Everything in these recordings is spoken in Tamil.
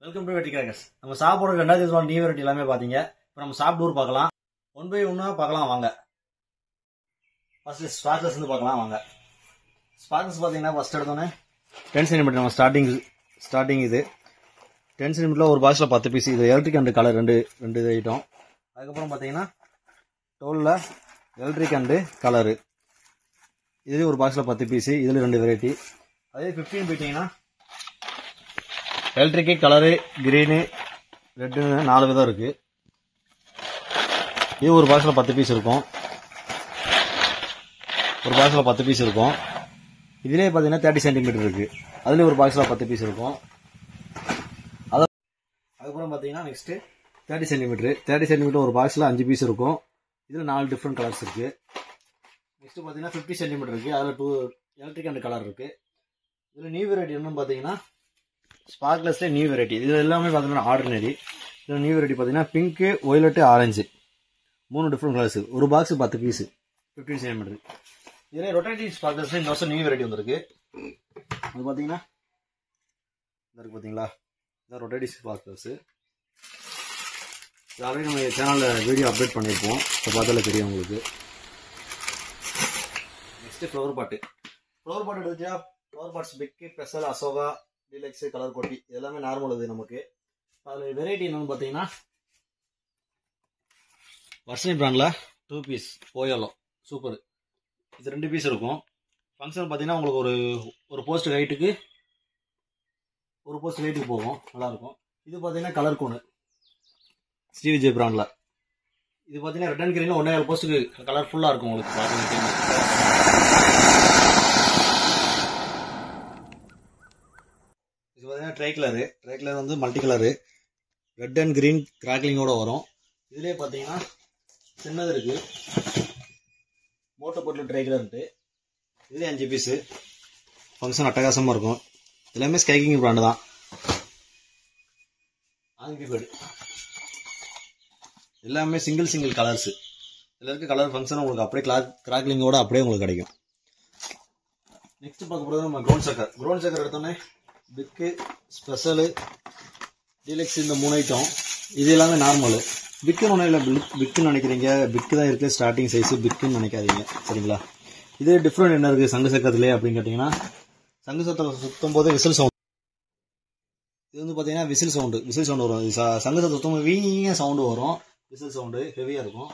வெல்கம் டு வெட்டி கிராக்கர்ஸ். நம்ம சாப்பிட்ற 2021 நியூ வெரைட்டி எல்லாமே பார்த்தீங்க. இப்போ நம்ம சாப்பிட்டு பார்க்கலாம். ஒன் பை ஒன்னா பார்க்கலாம் வாங்க. ஃபர்ஸ்ட் ஸ்பார்க்லஸ் வந்து பார்க்கலாம் வாங்க. ஸ்பார்க்லஸ் பார்த்தீங்கன்னா ஃபர்ஸ்ட் எடுத்தோன்னே 10 சென்டிமீட்டர் நம்ம ஸ்டார்டிங் இது 10 சென்டிமீட்டரில் ஒரு பாக்ஸில் 10 பீஸ். இது எலக்ட்ரிக் அண்டு கலர் ரெண்டு இது ஐட்டம். அதுக்கப்புறம் பார்த்தீங்கன்னா 12 எலக்ட்ரிக் அண்டு கலரு, இதுலேயும் ஒரு பாக்ஸில் 10 பீஸு. இதில் 2 வெரைட்டி. அதே 15 போயிட்டீங்கன்னா எலக்ட்ரிக்கு, கலரு, கிரீனு, ரெட்டுன்னு 4 விதம் இருக்குது. இது ஒரு பாக்ஸில் 10 பீஸ் இருக்கும். இதிலே பார்த்தீங்கன்னா 30 சென்டிமீட்டர் இருக்குது. அதுலேயும் ஒரு பாக்ஸில் 10 பீஸ் இருக்கும். அதுக்கப்புறம் பார்த்தீங்கன்னா நெக்ஸ்ட்டு 30 சென்டிமீட்டர் ஒரு பாக்ஸில் 5 பீஸ் இருக்கும். இதில் 4 டிஃப்ரெண்ட் கலர்ஸ் இருக்குது. நெக்ஸ்ட்டு பார்த்தீங்கன்னா 50 சென்டிமீட்டர் இருக்குது. அதில் 2 எலக்ட்ரிக் அண்ட் கலர் இருக்குது. இதில் நியூ வெரைட்டி என்னன்னு பார்த்தீங்கன்னா ஸ்பார்க்லஸ்லேயே நியூ வெரைட்டி. இது எல்லாமே பார்த்தீங்கன்னா ஆர்டினரி. இதில் நியூ வெரைட்டி பார்த்தீங்கன்னா பிங்க்கு, ஒய்லட்டு, ஆரஞ்சு 3 டிஃப்ரெண்ட் கலர்ஸ். ஒரு பாக்ஸ் 10 பீஸு 15 சென்டிமீட்டர். இதில் ரொட்டேட்டிங் ஸ்பார்க்லஸ்ல இந்த வருஷம் நியூ வெரைட்டி வந்திருக்கு. அது பார்த்தீங்கன்னா இருக்குது பார்த்தீங்களா, இதான் ரொட்டேட்டிங் ஸ்பார்க்லஸ். இது ஆல்ரெடி நம்ம சேனலில் வீடியோ அப்டேட் பண்ணியிருப்போம். இப்போ பார்த்தாலே தெரியும் உங்களுக்கு. நெக்ஸ்ட்டு ஃப்ளவர் பாட்டு எடுத்துச்சா flower pots big, special, Ashoka, deluxe, colour கொட்டி எல்லாமே நார்மல். இது நமக்கு அதில் வெரைட்டி என்னன்னு பார்த்தீங்கன்னா வர்ஷினி பிராண்டில் 2 பீஸ் போயாலோ சூப்பர். இது 2 பீஸ் இருக்கும். ஃபங்க்ஷன் பார்த்தீங்கன்னா உங்களுக்கு ஒரு போஸ்ட் ஹைட்டுக்கு போகும், நல்லாயிருக்கும். இது பார்த்தீங்கன்னா கலர் கோனு ஸ்ரீ விஜய் பிராண்டில். இது பார்த்தீங்கன்னா ரெட் அண்ட் கிரீனில் 1.5 போஸ்ட்டுக்கு கலர்ஃபுல்லாக இருக்கும் உங்களுக்கு பார்த்தீங்கன்னா. இது பார்த்தீங்கன்னா ட்ரை கலர் வந்து multi colour, red and green கிராக்லிங்கோட வரும். இதுலேயே பார்த்தீங்கன்னா சின்னது இருக்குது, மோட்டோ பொட்டில் ட்ரை கலர்ட்டு. இதுலேயே 5 பீஸு. ஃபங்க்ஷன் அட்டகாசமாக இருக்கும். எல்லாமே ஸ்கைக்கிங் பிராண்டு தான். ஆங்கி பேர்டு எல்லாமே சிங்கிள் கலர்ஸு. இதில் இருக்க கலர் ஃபங்க்ஷன் உங்களுக்கு அப்படியே கிராக்லிங்கோட அப்படியே உங்களுக்கு கிடைக்கும். நெக்ஸ்ட் பார்க்க போகிறது நம்ம க்ரௌண்ட் சக்கர் எடுத்தோன்னே பிக்கு, ஸ்பெஷலு, டீலக்ஸ் இந்த 3 ஐட்டம். இது எல்லாமே நார்மலு. பிக்குன்னு ஒன்றும் இல்லை, பிக்குன்னு நினைக்கிறீங்க, பிக்கு தான் இருக்குது ஸ்டார்டிங் சைஸு, பிக்குன்னு நினைக்காதீங்க சரிங்களா. இதே டிஃப்ரெண்ட் என்ன இருக்குது சங்கு சக்கரத்துலேயே அப்படின்னு கேட்டிங்கன்னா, சங்கு சக்கரம் சுற்றும் போது விசில் சவுண்ட். இது வந்து பார்த்தீங்கன்னா விசில் சவுண்டு வரும். சங்கு சக்கரம் சுற்றும் போது வீங்க சவுண்டு வரும், விசில் சவுண்டு ஹெவியாக இருக்கும்.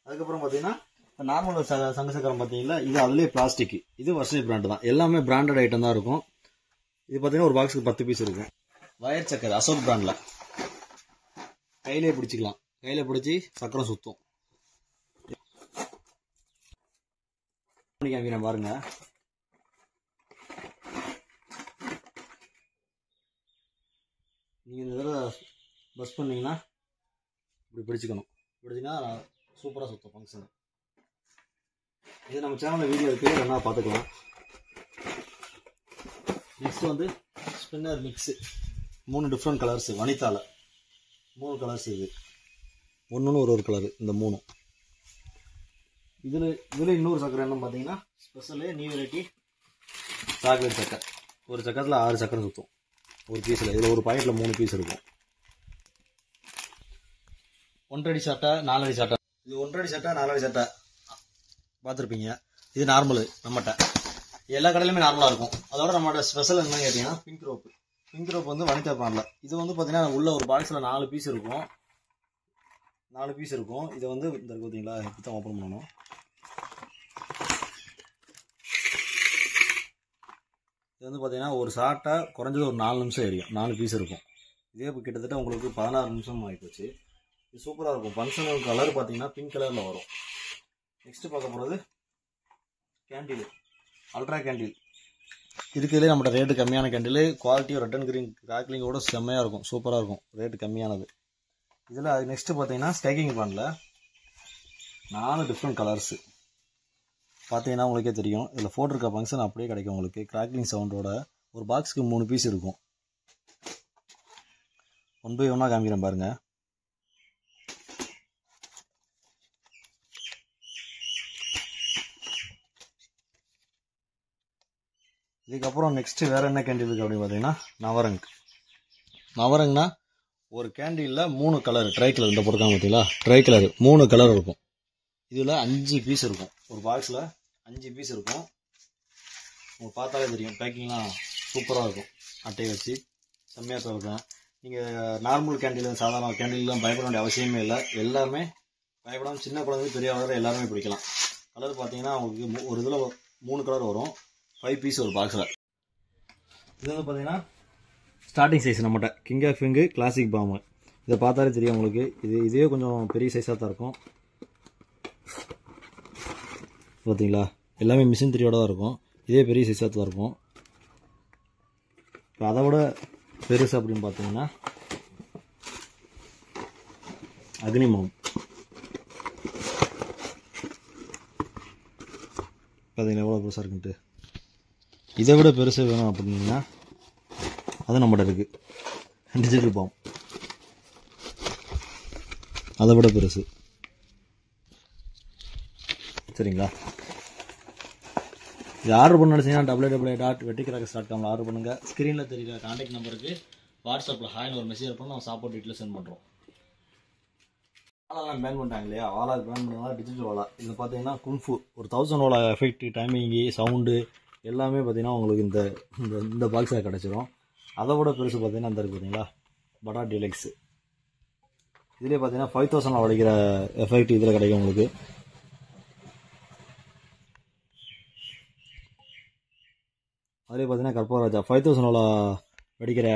அதுக்கப்புறம் பார்த்தீங்கன்னா நார்மல் சங்கு சக்கரம் பார்த்தீங்கன்னா இது அதுலேயே பிளாஸ்டிக். இது வர்ஷினி பிராண்டு தான். எல்லாமே பிராண்டட் ஐட்டம் தான் இருக்கும். இது பார்த்தீங்கன்னா ஒரு பாக்ஸுக்கு 10 பீஸ் இருக்கும். வயர் சக்கரை அசோக் பிராண்டில் கையிலே பிடிச்சிக்கலாம். கையில் பிடிச்சி சக்கரம் சுற்றும். காமிக்கிறேன் பாருங்க. நீங்கள் இந்த தடவை பஸ் பண்ணீங்கன்னா இப்படி பிடிச்சிங்கன்னா சூப்பராக சுற்றும் ஃபங்க்ஷன். இது நம்ம சேனலில் வீடியோ இருக்குது, வேணா பார்த்துக்கலாம். நெக்ஸ்ட் வந்து ஸ்பின்னர் மிக்ஸு 3 டிஃப்ரெண்ட் கலர்ஸு. வனிதாவில் 3 கலர்ஸ். இது ஒன்று ஒரு கலரு. இந்த 3 இதில் இன்னொரு சக்கரை என்ன பார்த்தீங்கன்னா ஸ்பெஷலு நியூ வெரைட்டி சாக்லேட் சக்கரை. ஒரு சக்கரத்தில் 6 சக்கரம் சுற்றும் ஒரு பீஸில். இதில் ஒரு பாக்கெட்டில் 3 பீஸ் இருக்கும். 1 அடி சட்டை 4 அடி சட்டை. இது 1 அடி சட்டை 4 அடி சட்டை பார்த்துருப்பீங்க. இது நார்மலு நம்மகிட்ட எல்லா கடையிலுமே நார்மலாக இருக்கும். அதோட நம்மளோட ஸ்பெஷல் என்னன்னு கேட்டிங்கன்னா பிங்க் ரோப் வந்து வனிதா பிராண்டில். இது வந்து பார்த்தீங்கன்னா உள்ள ஒரு பாக்ஸில் 4 பீஸ் இருக்கும். இதை வந்து இந்த பார்த்தீங்களா இப்படி தான் ஓப்பன் பண்ணணும். இது வந்து பார்த்தீங்கன்னா ஒரு ஷார்ட்டை குறைஞ்சது ஒரு 4 நிமிஷம் எரியும். 4 பீஸ் இருக்கும். இதே இப்போ கிட்டத்தட்ட உங்களுக்கு 16 நிமிஷம் ஆகிப்போச்சு. இது சூப்பராக இருக்கும். ஃபங்க்ஷனல் கலர் பார்த்தீங்கன்னா பிங்க் கலரில் வரும். நெக்ஸ்ட்டு பார்க்க போகிறது கேண்டில், அல்ட்ரா கேண்டில். இருக்கிறதுலே நம்மளோட ரேட்டு கம்மியான கேண்டில். குவாலிட்டியும் ரெட் அண்ட் கிரீன் கிராக்லிங்கோட செம்மையாக இருக்கும், சூப்பராக இருக்கும். ரேட்டு கம்மியானது. இதில் நெக்ஸ்ட்டு பார்த்தீங்கன்னா ஸ்கைக்கிங் பிராண்டில் 4 டிஃப்ரெண்ட் கலர்ஸு பார்த்தீங்கன்னா உங்களுக்கே தெரியும். இதில் போட்டிருக்க ஃபங்க்ஷன் அப்படியே கிடைக்கும் உங்களுக்கு. கிராக்லிங் சவுண்டோட ஒரு பாக்ஸுக்கு 3 பீஸ் இருக்கும். 1 பை 1 காமிக்கிறேன் பாருங்கள். இதுக்கப்புறம் நெக்ஸ்ட்டு வேறு என்ன கேண்டில் இருக்குது அப்படின்னு பார்த்தீங்கன்னா நவரங்னா ஒரு கேண்டில்ல 3 கலர் ட்ரை கலர் இந்த போட்டுருக்காங்க பார்த்தீங்களா, ட்ரை கலர் 3 கலர் இருக்கும். இதில் 5 பீஸ் இருக்கும். ஒரு பாக்ஸில் 5 பீஸ் இருக்கும். உங்களுக்கு பார்த்தாலே தெரியும், பேக்கிங்லாம் சூப்பராக இருக்கும். அட்டையை வச்சு செம்மையாக இருக்கும். நீங்கள் நார்மல் கேண்டில் சாதாரண கேண்டில்லாம் பயப்பட வேண்டிய அவசியமே இல்லை. எல்லாருமே பயப்படாமல் சின்ன குழந்தை பெரிய ஆர்டர் எல்லாருமே பிடிக்கலாம். கலர் பார்த்தீங்கன்னா உங்களுக்கு ஒரு இதில் 3 கலர் வரும். 5 பீஸ் ஒரு பாக்ஸில். இது வந்து பார்த்தீங்கன்னா ஸ்டார்டிங் சைஸ் நம்மகிட்ட கிங் ஆஃப் கிங்கு கிளாசிக் பாம்பு. இதை பார்த்தாலே தெரியும் உங்களுக்கு. இதே கொஞ்சம் பெரிய சைஸாக தான் இருக்கும். பார்த்தீங்களா, எல்லாமே மிஷின் 3யோட தான் இருக்கும். இதே பெரிய சைஸாக தான் இருக்கும். இப்போ அதை விட பெருசு அப்படின்னு பார்த்தீங்கன்னா அக்னி மாம். பார்த்தீங்களா எவ்வளோ பெருசாக இருக்குன்ட்டு. இதை விட பெருசு வேணும் அப்படின்னா அது நம்மகிட்ட இருக்குது, டிஜிட்டல் பாம். அதை விட பெருசு. சரிங்களா, இது ஆர்டர் பண்ண நினச்சிங்கன்னா www.vettikcrackers.com ஆர்டர் பண்ணுங்கள். ஸ்க்ரீனில் தெரியுற கான்டாக்ட் நம்பருக்கு வாட்ஸ்அப்பில் ஹாய்னு ஒரு மெசேஜ் பண்ணி நம்ம சாப்பாடு டீட்டெயில் சென்ட் பண்ணுறோம். வாலாலாம் பேன் பண்ணிட்டாங்க இல்லையா, வாலா பேன் பண்ணால் டிஜிட்டல் வாலா. இதில் பார்த்தீங்கன்னா குன்ஃபு ஒரு 1000 வாலா எஃபெக்ட், டைமிங்கு, சவுண்டு எல்லாமே பார்த்தீங்கன்னா உங்களுக்கு இந்த பாக்ஸில் கிடச்சிரும். அதை விட பெருசு பார்த்தீங்கன்னா அந்த இருக்குது பார்த்தீங்களா, படா டீலக்ஸு. இதுலேயே பார்த்தீங்கன்னா 5000 வடிக்கிற எஃபெக்ட் இதில் கிடைக்கும் உங்களுக்கு. அதிலே பார்த்தீங்கன்னா கற்பூரராஜா 5000 வெடிக்கிற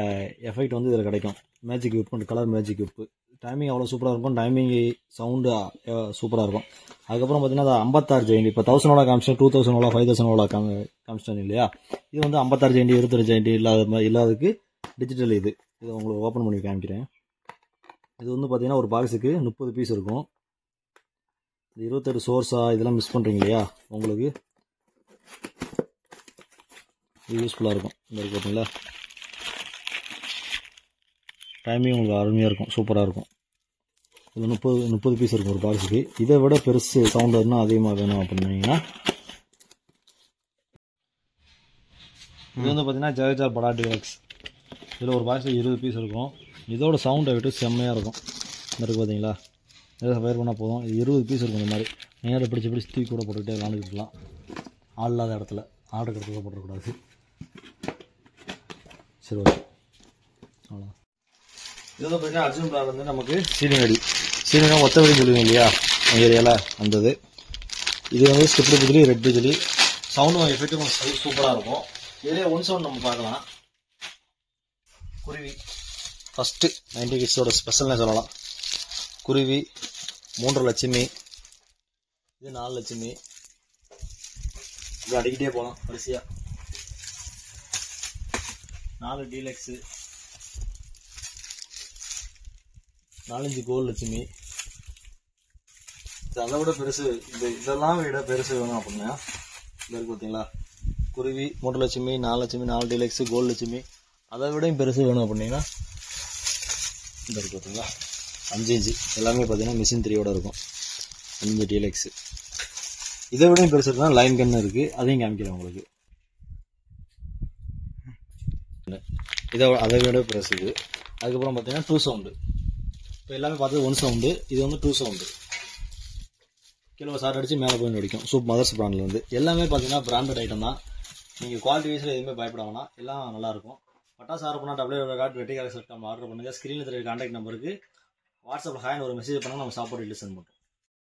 எஃபெக்ட் வந்து இதில் கிடைக்கும். Magic whip, colour magic whip. Timing அவ்வளோ சூப்பராக இருக்கும். டைமிங் சவுண்டு சூப்பராக இருக்கும். அதுக்கப்புறம் பார்த்தீங்கன்னா அது 56 ஜெயிண்ட். இப்போ 1000 காமிச்சிட்டேன், 2000 5000 காமிச்சிட்டேன் இல்லையா. இது வந்து 56 ஜெயிண்ட் 22 ஜெயிண்ட் இல்லாததுக்கு டிஜிட்டல். இது உங்களுக்கு ஓப்பன் பண்ணி காமிக்கிறேன். இது வந்து பார்த்தீங்கன்னா ஒரு பாக்ஸுக்கு 30 பீஸ் இருக்கும். இது 28 சோர்ஸா இதெல்லாம் மிஸ் பண்ணுறீங்க இல்லையா, உங்களுக்கு இது யூஸ்ஃபுல்லாக இருக்கும். இந்த இருக்குது பார்த்தீங்களா, டைமிங் உங்களுக்கு அருமையாக இருக்கும், சூப்பராக இருக்கும். இது 30 பீஸ் இருக்கும் ஒரு பாக்ஸுக்கு. இதை விட பெருசு சவுண்ட் இன்னும் அதிகமாக வேணும் அப்படின்னீங்கன்னா இது வந்து பார்த்தீங்கன்னா ஜெயஜார் படா டீலக்ஸ். இதில் ஒரு பாக்ஸில் 20 பீஸ் இருக்கும். இதோட சவுண்டை விட்டு செம்மையாக இருக்கும். இந்த இருக்குது பார்த்தீங்களா, இதை ஃபயர் பண்ணால் போதும். இது 20 பீஸ் இருக்கும். இந்த மாதிரி நேரில் பிடிச்சி தூக்கி கூட போட்டுக்கிட்டே விளாண்டுக்கிட்டுலாம். ஆள் இல்லாத இடத்துல, ஆர்டர் கிடத்துல போட்டுறக்கூடாது. சரி, ஓகே, அவ்வளோ. இது வந்து பார்த்தீங்கன்னா அர்ஜுன் பிராண்ட் வந்து நமக்கு சீனியடி ஒத்த வெடி சொல்லுவீங்க இல்லையா ஏரியாவில் வந்தது. இது வந்து ஸ்டிப்டு பிஜிலி, ரெட் பிஜிலி. சவுண்டும் எஃபெக்டும் சூப்பராக இருக்கும். இதிலே ஒன் சவுண்ட் நம்ம பார்க்கலாம். குருவி ஃபஸ்ட்டு 90 கிட்ஸோட ஸ்பெஷல்னே சொல்லலாம். குருவி 3 லட்சுமி, இது 4 லட்சுமி. இது அடிக்கிட்டே போகலாம் வரிசையாக. 4 டீலக்ஸு, 4-5 கோல் லட்சுமி. அதை விட பெருசு இதெல்லாம் விட பெருசு வேணும் அப்படின்னா இந்த இருக்கு பார்த்தீங்களா, குருவி 3 லட்சுமி, 4 லட்சுமி, 4 டீலக்ஸு, கோல் லட்சுமி. அதை விட பெருசு வேணும் அப்படின்னா இந்த இருக்கு பார்த்தீங்களா 5 எல்லாமே பார்த்தீங்கன்னா மிஷின் 3யோட இருக்கும். 5 டீலக்ஸு. இதை விட பெருசு இருக்குன்னா லைன் கன்னு இருக்குது, அதையும் காமிக்கிறேன் உங்களுக்கு. அதை விட பெருசு இது. அதுக்கப்புறம் பார்த்தீங்கன்னா 2 சவுண்டு. இப்போ எல்லாமே பார்த்தது 1 சவுண்டு, இது வந்து 2 சவுண்டு. கிலோ சாட் அடித்து மேலே போய் அடிக்கும். மதர்ஸ் பிராண்ட்லேருந்து எல்லாமே பார்த்தீங்கன்னா பிராண்டட் ஐட்டம் தான். நீங்கள் குவாலிட்டி வைஸில் எதுவுமே பயப்பட வேணாம், எல்லாம் நல்லாயிருக்கும். பட்டாசு ஆர்டர் பண்ணால் www.vettikcrackers.com ஆர்டர் பண்ணுங்கள். ஸ்க்ரீனில் தெரியுற கான்டாக்ட் நம்பருக்கு வாட்ஸ்அப்பில் ஹாய்னு ஒரு மெசேஜ் பண்ணால் நம்ம சாப்பாடு டீட்டெயில் சென்ட் பண்ணுறோம்.